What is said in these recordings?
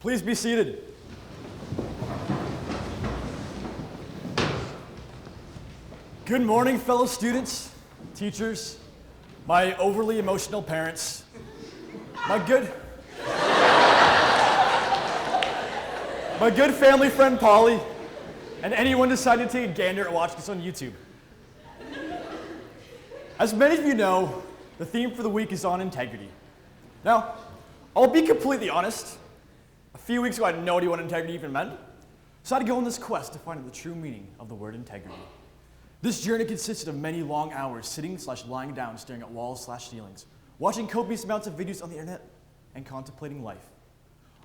Please be seated. Good morning, fellow students, teachers, my overly emotional parents, my good family friend Polly, and anyone deciding to take a gander and watch this on YouTube. As many of you know, the theme for the week is on integrity. Now, I'll be completely honest. A few weeks ago, I had no idea what integrity even meant, so I had to go on this quest to find the true meaning of the word integrity. This journey consisted of many long hours sitting/lying down, staring at walls/ceilings, watching copious amounts of videos on the internet, and contemplating life,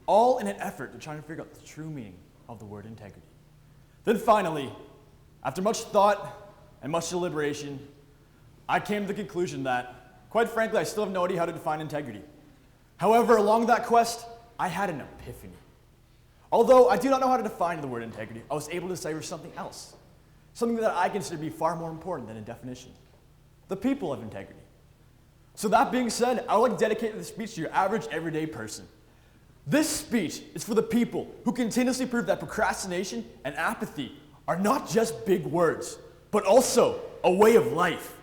all in an effort to try and figure out the true meaning of the word integrity. Then finally, after much thought and much deliberation, I came to the conclusion that, quite frankly, I still have no idea how to define integrity. However, along that quest, I had an epiphany. Although I do not know how to define the word integrity, I was able to decipher something else, something that I consider to be far more important than a definition: the people of integrity. So that being said, I would like to dedicate this speech to your average, everyday person. This speech is for the people who continuously prove that procrastination and apathy are not just big words, but also a way of life.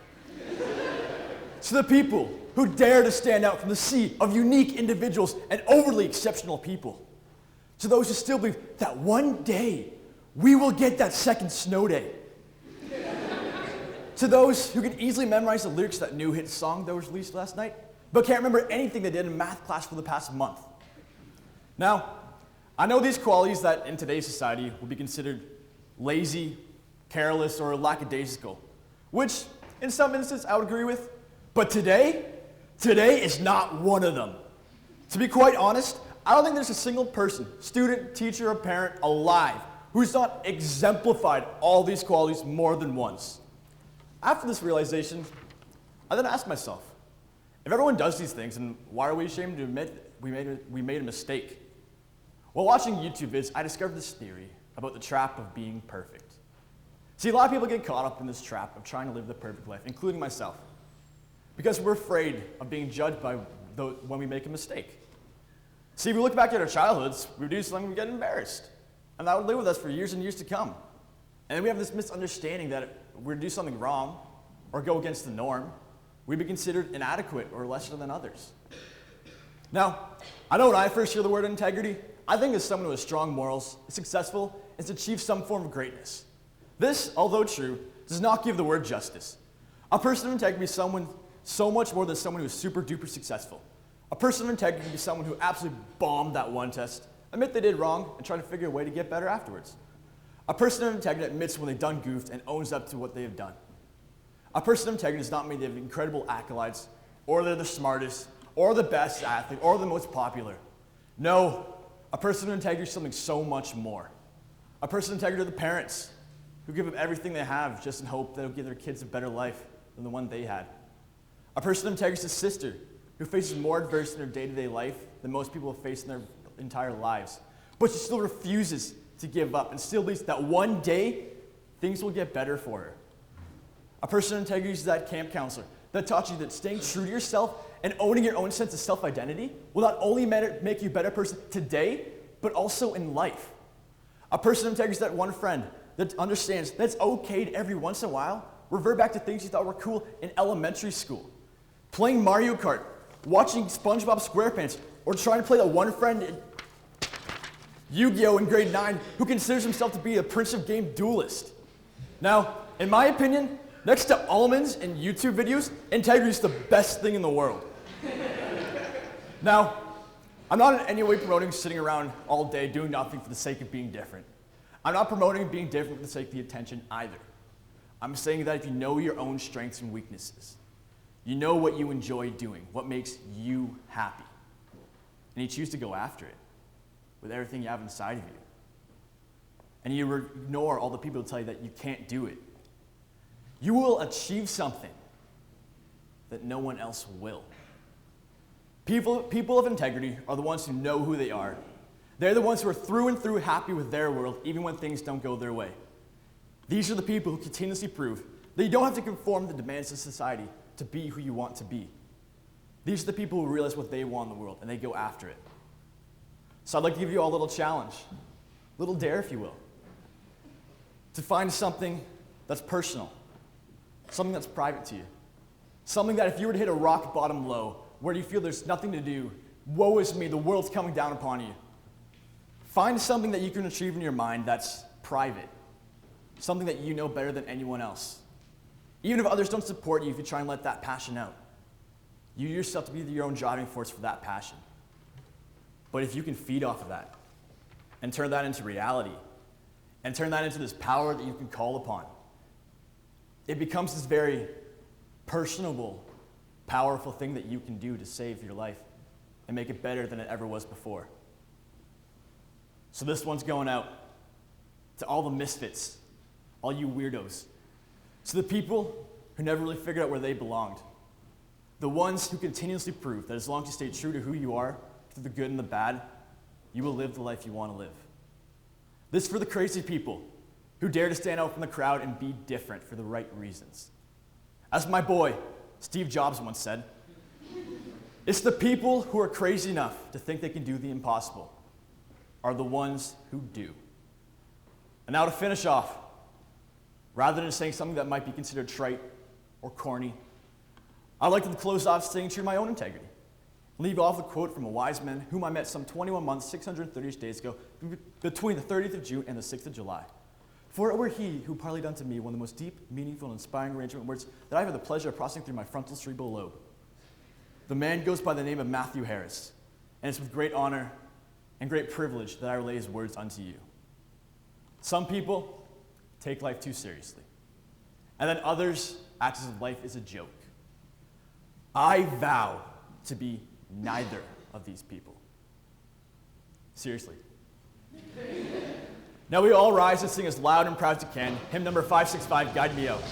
To the people who dare to stand out from the sea of unique individuals and overly exceptional people. To those who still believe that one day we will get that second snow day. To those who can easily memorize the lyrics of that new hit song that was released last night, but can't remember anything they did in math class for the past month. Now, I know these qualities that in today's society would be considered lazy, careless, or lackadaisical, which in some instances I would agree with, but today is not one of them. To be quite honest, I don't think there's a single person, student, teacher, or parent alive who's not exemplified all these qualities more than once. After this realization, I then asked myself, if everyone does these things, then why are we ashamed to admit we made a mistake? While watching YouTube vids, I discovered this theory about the trap of being perfect. See, a lot of people get caught up in this trap of trying to live the perfect life, including myself, because we're afraid of being judged by when we make a mistake. See, if we look back at our childhoods, we do something, we get embarrassed, and that would live with us for years and years to come. And we have this misunderstanding that if we do something wrong or go against the norm, we'd be considered inadequate or lesser than others. Now, I know when I first hear the word integrity, I think of someone who has strong morals, is successful, and has achieved some form of greatness. This, although true, does not give the word justice. A person of integrity is someone so much more than someone who is super duper successful. A person of integrity can be someone who absolutely bombed that one test, admit they did wrong, and try to figure a way to get better afterwards. A person of integrity admits when they've done goofed and owns up to what they have done. A person of integrity does not mean they have incredible accolades, or they're the smartest, or the best athlete, or the most popular. No, a person of integrity is something so much more. A person of integrity are the parents who give up everything they have just in hope that it'll give their kids a better life than the one they had. A person of integrity is a sister who faces more adversity in her day-to-day life than most people have faced in their entire lives, but she still refuses to give up and still believes that one day things will get better for her. A person of integrity is that camp counselor that taught you that staying true to yourself and owning your own sense of self-identity will not only make you a better person today, but also in life. A person of integrity is that one friend that understands that it's okay to every once in a while revert back to things you thought were cool in elementary school. Playing Mario Kart, watching SpongeBob SquarePants, or trying to play that one friend in Yu-Gi-Oh! In grade 9 who considers himself to be a Prince of Game duelist. Now, in my opinion, next to almonds and YouTube videos, integrity is the best thing in the world. Now, I'm not in any way promoting sitting around all day doing nothing for the sake of being different. I'm not promoting being different for the sake of the attention either. I'm saying that if you know your own strengths and weaknesses, you know what you enjoy doing, what makes you happy, and you choose to go after it with everything you have inside of you, and you ignore all the people who tell you that you can't do it, you will achieve something that no one else will. People of integrity are the ones who know who they are. They're the ones who are through and through happy with their world, even when things don't go their way. These are the people who continuously prove that you don't have to conform to the demands of society to be who you want to be. These are the people who realize what they want in the world, and they go after it. So I'd like to give you all a little challenge, a little dare, if you will, to find something that's personal, something that's private to you, something that if you were to hit a rock bottom low, where you feel there's nothing to do, woe is me, the world's coming down upon you, find something that you can achieve in your mind that's private, something that you know better than anyone else. Even if others don't support you, if you try and let that passion out, you yourself to be your own driving force for that passion. But if you can feed off of that and turn that into reality and turn that into this power that you can call upon, it becomes this very personable, powerful thing that you can do to save your life and make it better than it ever was before. So this one's going out to all the misfits, all you weirdos, to the people who never really figured out where they belonged, the ones who continuously prove that as long as you stay true to who you are, through the good and the bad, you will live the life you want to live. This is for the crazy people who dare to stand out from the crowd and be different for the right reasons. As my boy, Steve Jobs once said, it's the people who are crazy enough to think they can do the impossible are the ones who do. And now to finish off, rather than saying something that might be considered trite or corny, I'd like to close off staying true to my own integrity. Leave off a quote from a wise man whom I met some 21 months, 630 days ago, between the 30th of June and the 6th of July. For it were he who parlayed unto me one of the most deep, meaningful, and inspiring arrangement words that I have had the pleasure of processing through my frontal cerebral lobe. The man goes by the name of Matthew Harris, and it's with great honor and great privilege that I relay his words unto you. Some people take life too seriously, and then others act as if life is a joke. I vow to be neither of these people. Seriously. Now we all rise and sing as loud and proud as you can. Hymn number 565, Guide Me Out.